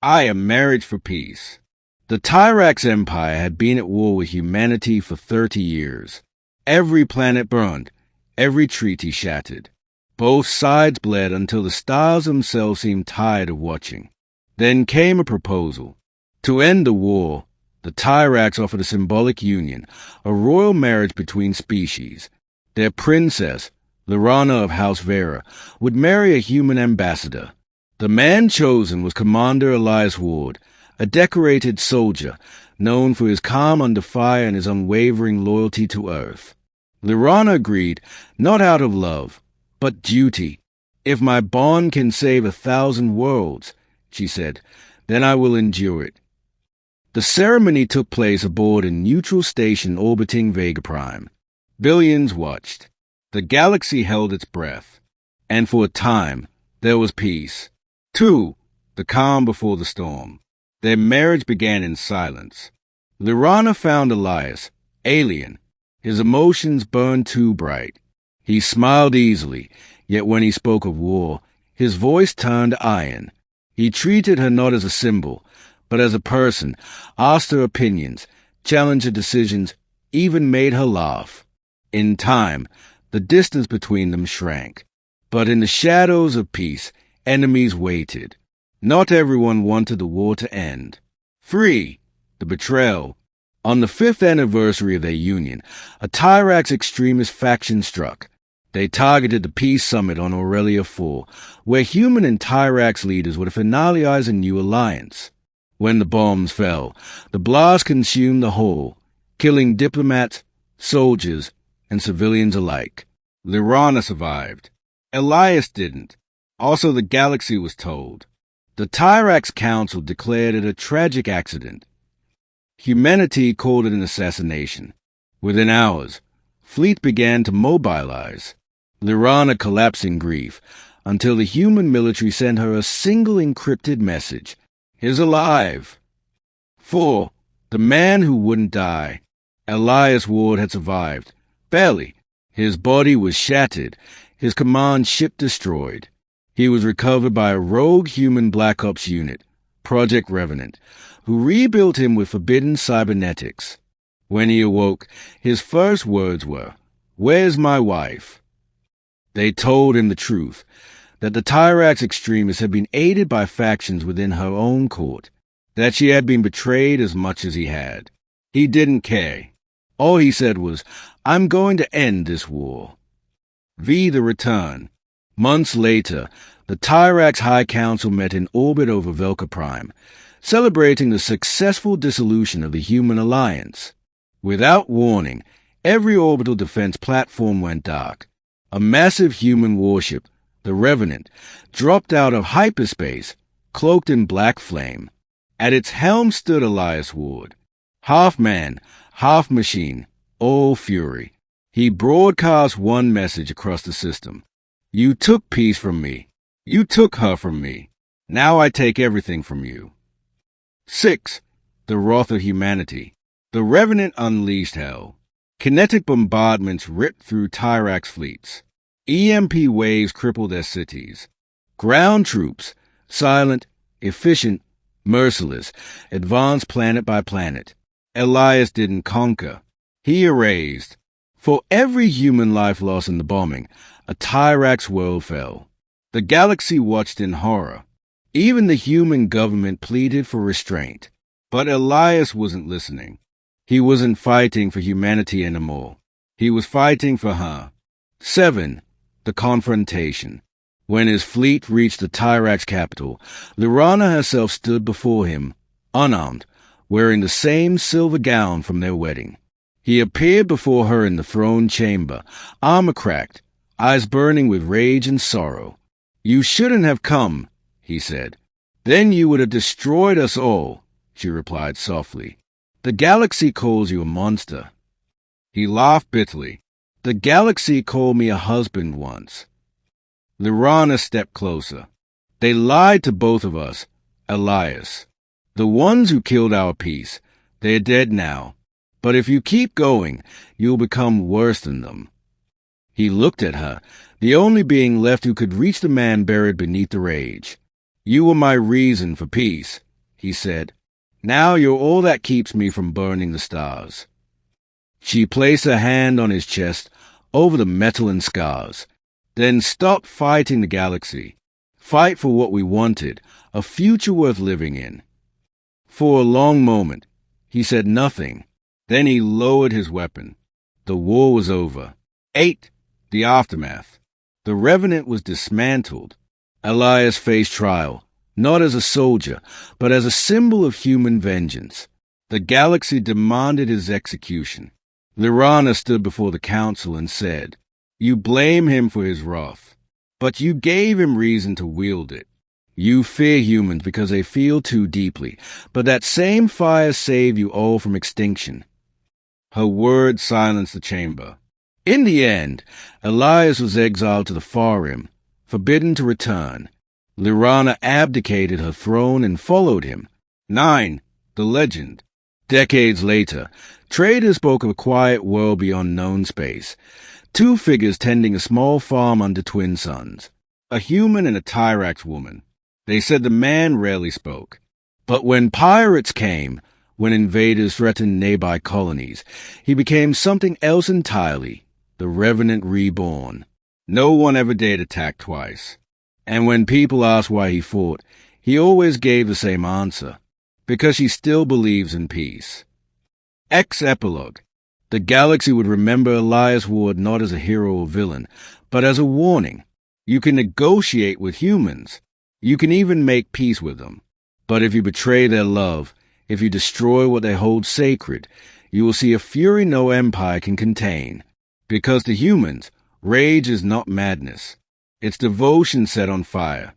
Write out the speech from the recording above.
I am married for peace. The Tirax Empire had been at war with humanity for 30 years. Every planet burned, every treaty shattered. Both sides bled until the stars themselves seemed tired of watching. Then came a proposal. To end the war, the Tirax offered a symbolic union, a royal marriage between species. Their princess, Lyrana of House Vera, would marry a human ambassador. The man chosen was Commander Elias Ward, a decorated soldier, known for his calm under fire and his unwavering loyalty to Earth. Lyrana agreed, not out of love, but duty. "If my bond can save 1,000 worlds," she said, "then I will endure it." The ceremony took place aboard a neutral station orbiting Vega Prime. Billions watched. The galaxy held its breath. And for a time, there was peace. 2. The calm before the storm. Their marriage began in silence. Lyrana found Elias, alien. His emotions burned too bright. He smiled easily, yet when he spoke of war, his voice turned iron. He treated her not as a symbol, but as a person, asked her opinions, challenged her decisions, even made her laugh. In time, the distance between them shrank. But in the shadows of peace, enemies waited. Not everyone wanted the war to end. 3. The betrayal. On the 5th anniversary of their union, a Tirax extremist faction struck. They targeted the peace summit on Aurelia 4, where human and Tirax leaders would finalize a new alliance. When the bombs fell, the blast consumed the whole, killing diplomats, soldiers, and civilians alike. Lyrana survived. Elias didn't. Also, the galaxy was told. The Tirax Council declared it a tragic accident. Humanity called it an assassination. Within hours, fleet began to mobilize. Lyrana collapsed in grief until the human military sent her a single encrypted message. "He's alive." 4. The man who wouldn't die. Elias Ward had survived. Barely. His body was shattered, his command ship destroyed. He was recovered by a rogue human Black Ops unit, Project Revenant, who rebuilt him with forbidden cybernetics. When he awoke, his first words were, "Where's my wife?" They told him the truth, that the Tirax extremists had been aided by factions within her own court, that she had been betrayed as much as he had. He didn't care. All he said was, "I'm going to end this war." The return. Months later, the Tirax High Council met in orbit over Velka Prime, celebrating the successful dissolution of the human alliance. Without warning, every orbital defense platform went dark. A massive human warship, the Revenant, dropped out of hyperspace, cloaked in black flame. At its helm stood Elias Ward, half man, half machine, all fury. He broadcast one message across the system. "You took peace from me. You took her from me. Now I take everything from you." 6. The wrath of humanity. The Revenant unleashed hell. Kinetic bombardments ripped through Tirax fleets. EMP waves crippled their cities. Ground troops, silent, efficient, merciless, advanced planet by planet. Elias didn't conquer. He erased. For every human life lost in the bombing, a Tirax world fell. The galaxy watched in horror. Even the human government pleaded for restraint. But Elias wasn't listening. He wasn't fighting for humanity anymore. He was fighting for her. 7. The confrontation. When his fleet reached the Tirax capital, Lyrana herself stood before him, unarmed, wearing the same silver gown from their wedding. He appeared before her in the throne chamber, armor cracked, eyes burning with rage and sorrow. "You shouldn't have come," he said. "Then you would have destroyed us all," she replied softly. "The galaxy calls you a monster." He laughed bitterly. "The galaxy called me a husband once." Lyrana stepped closer. "They lied to both of us, Elias. The ones who killed our peace, they're dead now. But if you keep going, you'll become worse than them." He looked at her, the only being left who could reach the man buried beneath the rage. "You were my reason for peace," he said. "Now you're all that keeps me from burning the stars." She placed her hand on his chest over the metal and scars. "Then stop fighting the galaxy. Fight for what we wanted, a future worth living in." For a long moment, he said nothing. Then he lowered his weapon. The war was over. 8. The aftermath. The Revenant was dismantled. Elias faced trial, not as a soldier, but as a symbol of human vengeance. The galaxy demanded his execution. Lyrana stood before the council and said, "You blame him for his wrath, but you gave him reason to wield it. You fear humans because they feel too deeply, but that same fire saved you all from extinction." Her words silenced the chamber. In the end, Elias was exiled to the Far Rim, forbidden to return. Lyrana abdicated her throne and followed him. 9. The legend. Decades later, traders spoke of a quiet world beyond known space. 2 figures tending a small farm under twin suns. A human and a Tirax woman. They said the man rarely spoke. But when pirates came, when invaders threatened nearby colonies, he became something else entirely, the Revenant reborn. No one ever dared attack twice. And when people asked why he fought, he always gave the same answer: because he still believes in peace. Epilogue. The galaxy would remember Elias Ward not as a hero or villain, but as a warning. You can negotiate with humans. You can even make peace with them. But if you betray their love, if you destroy what they hold sacred, you will see a fury no empire can contain. Because to humans, rage is not madness. It's devotion set on fire.